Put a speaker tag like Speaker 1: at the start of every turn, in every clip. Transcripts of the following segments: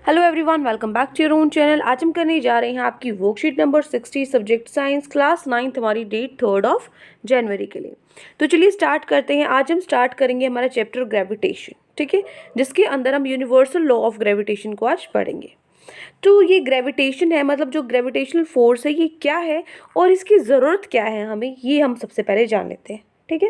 Speaker 1: Hello everyone, welcome back to your own channel. आज हम करने जा रहे हैं आपकी worksheet number 60 subject science class 9th, हमारी डेट 3 जनवरी के लिए। तो चलिए स्टार्ट करते हैं। आज हम स्टार्ट करेंगे हमारा चैप्टर ग्रेविटेशन, ठीक है, जिसके अंदर हम यूनिवर्सल लॉ ऑफ ग्रेविटेशन को आज पढ़ेंगे। तो ये ग्रेविटेशन है, मतलब जो ग्रेविटेशनल फोर्स है ये क्या है और इसकी ज़रूरत क्या है हमें, ये हम सबसे पहले जान लेते हैं, ठीक है।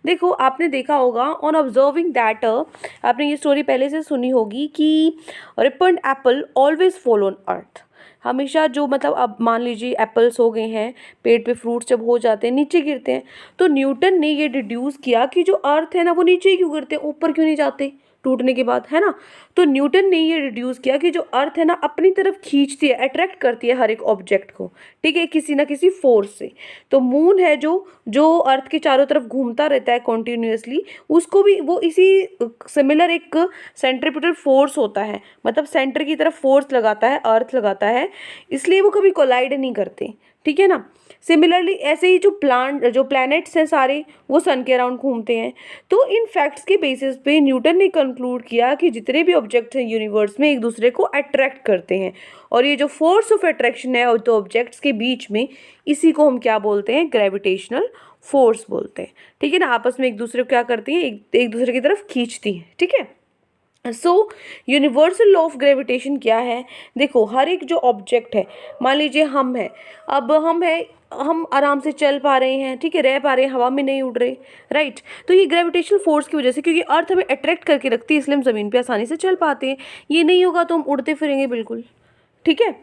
Speaker 1: देखो, आपने देखा होगा ऑन ऑब्जर्विंग दैट, आपने ये स्टोरी पहले से सुनी होगी कि ripened apple always fall on earth. हमेशा जो, मतलब अब मान लीजिए एप्पल्स हो गए हैं, पेड़ पे फ्रूट्स जब हो जाते हैं नीचे गिरते हैं, तो न्यूटन ने ये डिड्यूस किया कि जो अर्थ है ना वो नीचे क्यों गिरते हैं, ऊपर क्यों नहीं जाते टूटने के बाद, है ना। तो न्यूटन ने ये डिड्यूस किया कि जो अर्थ है ना अपनी तरफ खींचती है, अट्रैक्ट करती है हर एक ऑब्जेक्ट को, ठीक है, किसी ना किसी फोर्स से। तो मून है जो जो अर्थ के चारों तरफ घूमता रहता है कॉन्टिन्यूसली, उसको भी वो इसी सिमिलर एक सेंट्रीपिटल फोर्स होता है, मतलब सेंटर की तरफ फोर्स लगाता है, अर्थ लगाता है, इसलिए वो कभी कोलाइड नहीं करते, ठीक है ना। सिमिलरली ऐसे ही जो प्लैनेट्स हैं सारे, वो सन के अराउंड घूमते हैं। तो इन फैक्ट्स के बेसिस पे न्यूटन ने कंक्लूड किया कि जितने भी ऑब्जेक्ट्स हैं यूनिवर्स में एक दूसरे को अट्रैक्ट करते हैं, और ये जो फोर्स ऑफ अट्रैक्शन है और दो ऑब्जेक्ट्स के बीच में, इसी को हम क्या बोलते हैं, ग्रेविटेशनल फोर्स बोलते हैं, ठीक है ना। आपस में एक दूसरे को क्या करती हैं, एक दूसरे की तरफ खींचती हैं, ठीक है। So universal law of gravitation क्या है। देखो, हर एक जो ऑब्जेक्ट है, मान लीजिए हम हैं, अब हम आराम से चल पा रहे हैं, ठीक है, रह पा रहे हैं, हवा में नहीं उड़ रहे, राइट। तो ये ग्रेविटेशनल फोर्स की वजह से, क्योंकि अर्थ हमें अट्रैक्ट करके रखती है, इसलिए हम ज़मीन पे आसानी से चल पाते हैं। ये नहीं होगा तो हम उड़ते फिरेंगे बिल्कुल, ठीक है।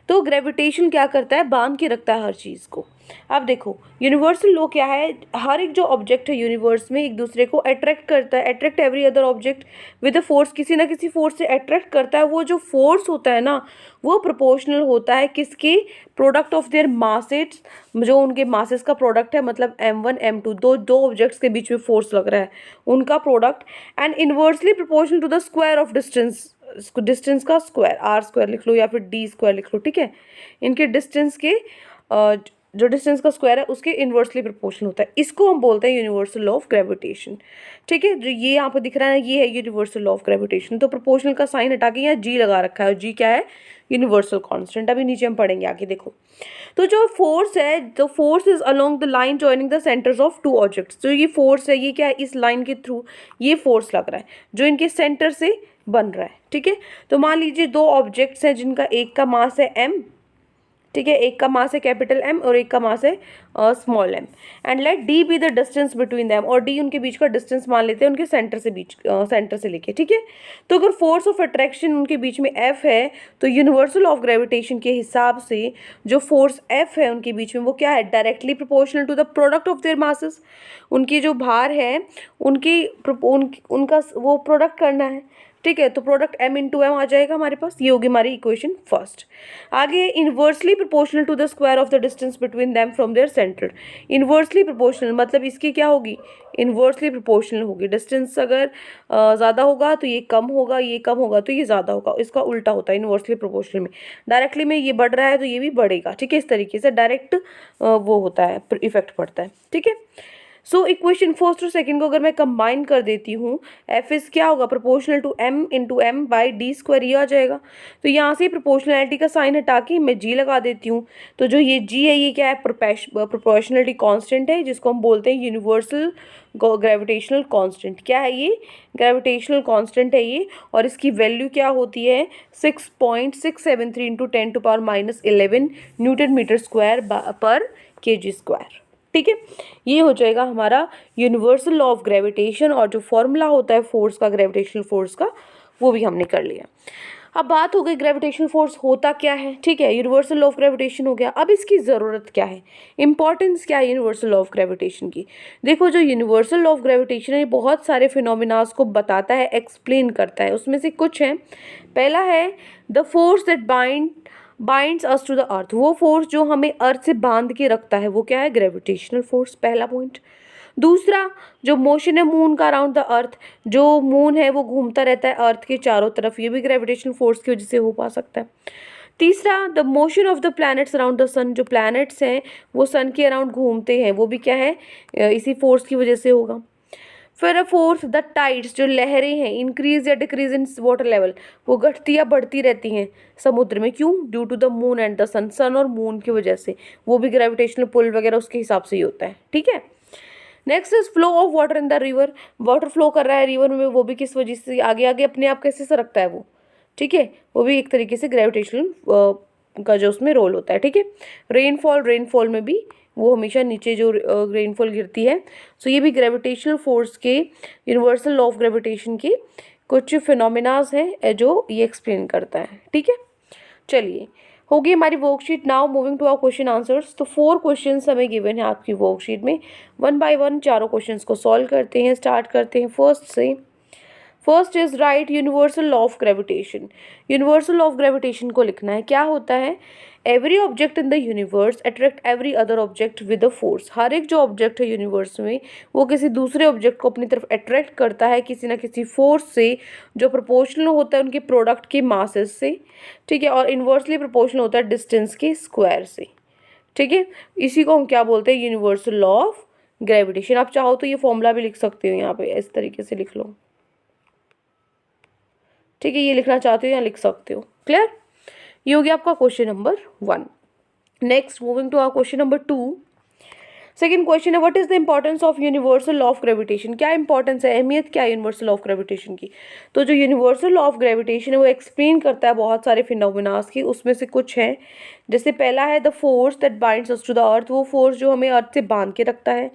Speaker 1: तो ग्रेविटेशन क्या करता है, बांध के रखता है हर चीज़ को। अब देखो, यूनिवर्सल लॉ क्या है, हर एक जो ऑब्जेक्ट है यूनिवर्स में एक दूसरे को अट्रैक्ट करता है, attract every other object with a force, किसी ना किसी फोर्स से अट्रैक्ट करता है। वो जो फोर्स होता है ना, वो प्रोपोर्शनल होता है किसके, प्रोडक्ट ऑफ देयर मासेस, जो उनके मासेस का प्रोडक्ट है, मतलब m1 m2, दो दो ऑब्जेक्ट्स के बीच में फोर्स लग रहा है, उनका product, and inversely proportional to the square of distance, distance का स्क्वायर, आर स्क्वायर लिख लो या फिर डी स्क्वायर लिख लो, ठीक है। इनके डिस्टेंस के जो डिस्टेंस का स्क्वायर है उसके इन्वर्सली प्रोपोर्शनल होता है। इसको हम बोलते हैं यूनिवर्सल लॉ ऑफ ग्रेविटेशन, ठीक है। जो ये यहाँ पर दिख रहा है, ये है यूनिवर्सल लॉ ऑफ ग्रेविटेशन। तो प्रोपोर्शनल का साइन हटा के यहाँ जी लगा रखा है, और जी क्या है, यूनिवर्सल कांस्टेंट। अभी नीचे हम पढ़ेंगे आगे, देखो। तो जो फोर्स है, तो force is along the line joining the centres of two objects. जो ये फोर्स है, ये क्या है, इस लाइन के थ्रू ये फोर्स लग रहा है जो इनके सेंटर से बन रहा है, ठीक है। तो मान लीजिए दो ऑब्जेक्ट्स हैं जिनका एक का मास है m, ठीक है, एक का मास है कैपिटल M और एक का मास है small m, and let d be the distance between them, और d उनके बीच का डिस्टेंस मान लेते हैं, उनके सेंटर से लेके, ठीक है। तो अगर फोर्स ऑफ अट्रैक्शन उनके बीच में F है, तो यूनिवर्सल ऑफ ग्रेविटेशन के हिसाब से जो फोर्स F है उनके बीच में, वो क्या है, directly proportional to the product of their masses. उनकी जो भार है, उनका वो प्रोडक्ट करना है, ठीक है। तो प्रोडक्ट m इंटू एम आ जाएगा हमारे पास, ये होगी हमारी इक्वेशन फर्स्ट। आगे, inversely proportional to the square of the distance between them from their centre. Inversely proportional मतलब इसकी क्या होगी, इन्वर्सली प्रोपोर्शनल होगी। डिस्टेंस अगर ज़्यादा होगा तो ये कम होगा, ये कम होगा तो ये ज़्यादा होगा, इसका उल्टा होता है इन्वर्सली प्रोपोर्शनल में। डायरेक्टली में ये बढ़ रहा है तो ये भी बढ़ेगा, ठीक है। इस तरीके से डायरेक्ट वो होता है, इफेक्ट पड़ता है, ठीक है। सो इक्वेशन फर्स्ट और सेकंड को अगर मैं कंबाइन कर देती हूँ, एफ इज क्या होगा, proportional to m into M by D square, ये आ जाएगा। तो यहाँ से प्रोपोर्शनैलिटी का साइन हटा के मैं g लगा देती हूँ। तो जो ये g है, ये क्या है, प्रोपोर्शनलिटी कांस्टेंट है, जिसको हम बोलते हैं यूनिवर्सल ग्रेविटेशनल कांस्टेंट। क्या है ये, ग्रेविटेशनल कांस्टेंट है ये, और इसकी वैल्यू क्या होती है, 6.673 इंटू 10⁻11 न्यूटन मीटर स्क्वायर पर kg स्क्वायर, ठीक है। ये हो जाएगा हमारा यूनिवर्सल लॉ ऑफ ग्रेविटेशन, और जो फॉर्मूला होता है फोर्स का, ग्रेविटेशनल फोर्स का, वो भी हमने कर लिया। अब बात हो गई ग्रेविटेशनल फोर्स होता क्या है, ठीक है, यूनिवर्सल लॉ ऑफ ग्रेविटेशन हो गया। अब इसकी ज़रूरत क्या है, इंपॉर्टेंस क्या है यूनिवर्सल लॉ ऑफ ग्रेविटेशन की। देखो, जो यूनिवर्सल लॉ ऑफ ग्रेविटेशन है, ये बहुत सारे फिनोमिनास को बताता है, एक्सप्लेन करता है। उसमें से कुछ हैं, पहला है the force that binds us to the earth. वो फोर्स जो हमें अर्थ से बांध के रखता है, वो क्या है, ग्रेविटेशनल फोर्स, पहला पॉइंट। दूसरा, जो मोशन है मून का अराउंड द अर्थ, जो मून है वो घूमता रहता है अर्थ के चारों तरफ, ये भी ग्रेविटेशनल फोर्स की वजह से हो पा सकता है। तीसरा, the motion of the planets around the sun, जो प्लैनेट्स हैं वो सन के अराउंड घूमते हैं, वो भी क्या है, इसी फोर्स की वजह से होगा। फिर फोर्थ, द टाइड्स, जो लहरें हैं, इंक्रीज या डिक्रीज इन वाटर लेवल, वो घटती या बढ़ती रहती हैं समुद्र में। क्यों? Due to the moon and the sun, sun और मून की वजह से। वो भी ग्रेविटेशनल पुल वगैरह उसके हिसाब से ही होता है, ठीक है। Next is flow of water in the river, water flow कर रहा है रिवर में, वो भी किस वजह से आगे आगे अपने आप कैसे सरकता है वो, ठीक है, वो भी एक तरीके से ग्रेविटेशनल का जो उसमें रोल होता है, ठीक है। रेनफॉल, रेनफॉल में भी वो हमेशा नीचे जो रेनफॉल गिरती है, सो ये भी ग्रेविटेशनल फोर्स के, यूनिवर्सल लॉ ऑफ ग्रेविटेशन के कुछ फिनोमिनाज हैं जो ये एक्सप्लेन करता है, ठीक है। चलिए, होगी हमारी worksheet. Now moving to our question answers. तो 4 क्वेश्चंस हमें गिवन है आपकी वर्कशीट में, 1 बाय 1 चारों क्वेश्चंस को सॉल्व करते हैं। स्टार्ट करते हैं फर्स्ट से। First is right universal law of gravitation. Universal law of gravitation को लिखना है। क्या होता है? Every object in the universe attract every other object with a force. हर एक जो ऑब्जेक्ट है यूनिवर्स में, वो किसी दूसरे ऑब्जेक्ट को अपनी तरफ अट्रैक्ट करता है किसी ना किसी फोर्स से, जो प्रोपोर्शनल होता है उनके प्रोडक्ट के मासेस से, ठीक है, और इन्वर्सली प्रोपोर्शनल होता है डिस्टेंस के स्क्वायर से, ठीक है। इसी को हम क्या बोलते हैं? Universal law of gravitation. आप चाहो तो ये फॉर्मूला भी लिख सकते हो, यहाँ पे इस तरीके से लिख लो, ठीक है। ये लिखना चाहते हो या लिख सकते हो। क्लियर? ये हो गया आपका question number 1। Next, moving to our question number 2। Second question है, what is the importance of universal law of gravitation. क्या इंपॉर्टेंस है, अहमियत क्या है यूनिवर्सल लॉ ऑफ ग्रेविटेशन की? तो जो यूनिवर्सल लॉ ऑफ ग्रेविटेशन है वो एक्सप्लेन करता है बहुत सारे फिनोमिनास की। उसमें से कुछ हैं, जैसे पहला है the force that binds us to the earth, वो फोर्स जो हमें अर्थ से बांध के रखता है।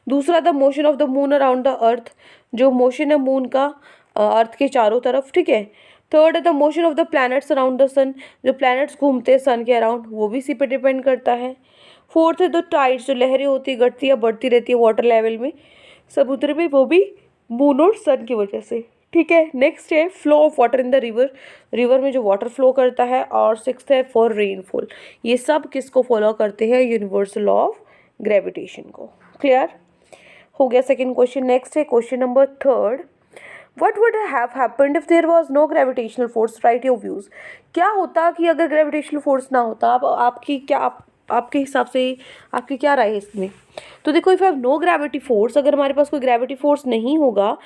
Speaker 1: दूसरा, the motion of the moon around the earth, जो मोशन है मून का अर्थ के चारों तरफ, ठीक है। थर्ड है the motion of the planets around the sun, जो प्लैनेट्स घूमते हैं सन के अराउंड, वो भी इसी पे डिपेंड करता है। फोर्थ है द टाइड्स, जो लहरें होती है घटती या बढ़ती रहती है वाटर लेवल में समुद्र में, वो भी मून और सन की वजह से, ठीक है। नेक्स्ट है flow of water in the river, river में जो वाटर फ्लो करता है। और सिक्स्थ है फॉर रेनफॉल। ये सब किसको फॉलो करते हैं? यूनिवर्सल लॉ ऑफ ग्रेविटेशन को। क्लियर हो गया सेकेंड क्वेश्चन। नेक्स्ट है question number 3। What would have happened if there was no gravitational force? Write your views. क्या होता कि अगर ग्रेविटेशनल फोर्स ना होता? आपकी क्या आपके हिसाब से आपकी क्या राय है इसमें? तो देखो, if have no gravity force, अगर हमारे पास कोई ग्रेविटी फोर्स नहीं होगा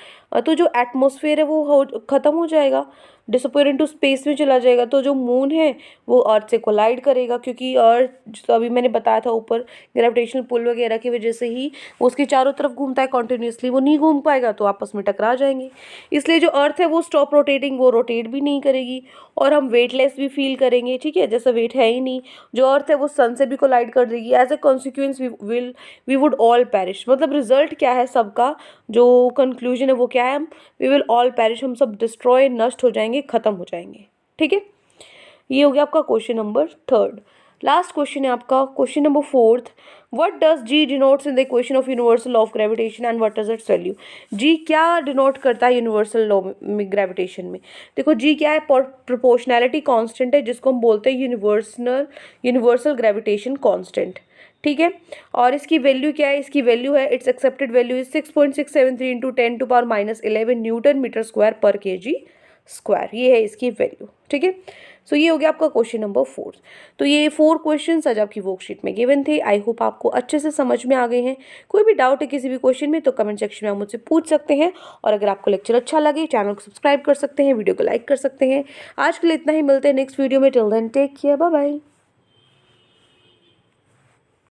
Speaker 1: तो जो एटमॉस्फेयर है वो ख़त्म हो जाएगा, डिसअपियर इनटू स्पेस में चला जाएगा। तो जो मून है वो अर्थ से कोलाइड करेगा, क्योंकि अर्थ, जो अभी मैंने बताया था ऊपर, ग्रेविटेशनल पुल वगैरह की वजह से ही वो उसके चारों तरफ घूमता है कॉन्टिन्यूसली, वो नहीं घूम पाएगा तो आपस में टकरा जाएंगे। इसलिए जो अर्थ है वो स्टॉप रोटेटिंग, वो रोटेट भी नहीं करेगी और हम वेटलेस भी फील करेंगे, ठीक है, जैसा वेट है ही नहीं। जो अर्थ है वो सन से भी कोलाइड कर देगी। As a consequence we would all perish. मतलब रिजल्ट क्या है सबका, जो कंक्लूजन है वो क्या है? वी विल ऑल पेरिश, हम सब डिस्ट्रॉय, नष्ट हो जाएंगे, खत्म हो जाएंगे, ठीक है। ये हो गया आपका क्वेश्चन नंबर 3। लास्ट क्वेश्चन है आपका question number 4। What does G denotes in the equation of universal law of gravitation and what is its value? G क्या डिनोट करता है यूनिवर्सल लॉ में, ग्रेविटेशन में? देखो, जी क्या है? प्रोपोर्शनैलिटी कांस्टेंट है, जिसको हम बोलते हैं यूनिवर्सल ग्रेविटेशन कांस्टेंट, ठीक है। और इसकी वैल्यू क्या है? इसकी वैल्यू है, it's accepted value is 6.673 into 10⁻11 newton metre square पर केजी स्क्वायर। ये है इसकी वैल्यू, ठीक है। सो ये हो गया आपका क्वेश्चन नंबर 4। तो ये 4 क्वेश्चंस आज आपकी वर्कशीट में गिवन थे। आई होप आपको अच्छे से समझ में आ गए हैं। कोई भी डाउट है किसी भी क्वेश्चन में तो कमेंट सेक्शन में आप मुझसे पूछ सकते हैं। और अगर आपको लेक्चर अच्छा लगे, चैनल को सब्सक्राइब कर सकते हैं, वीडियो को लाइक कर सकते हैं। आज के लिए इतना ही, मिलते हैं नेक्स्ट वीडियो में। Till then take care, bye bye.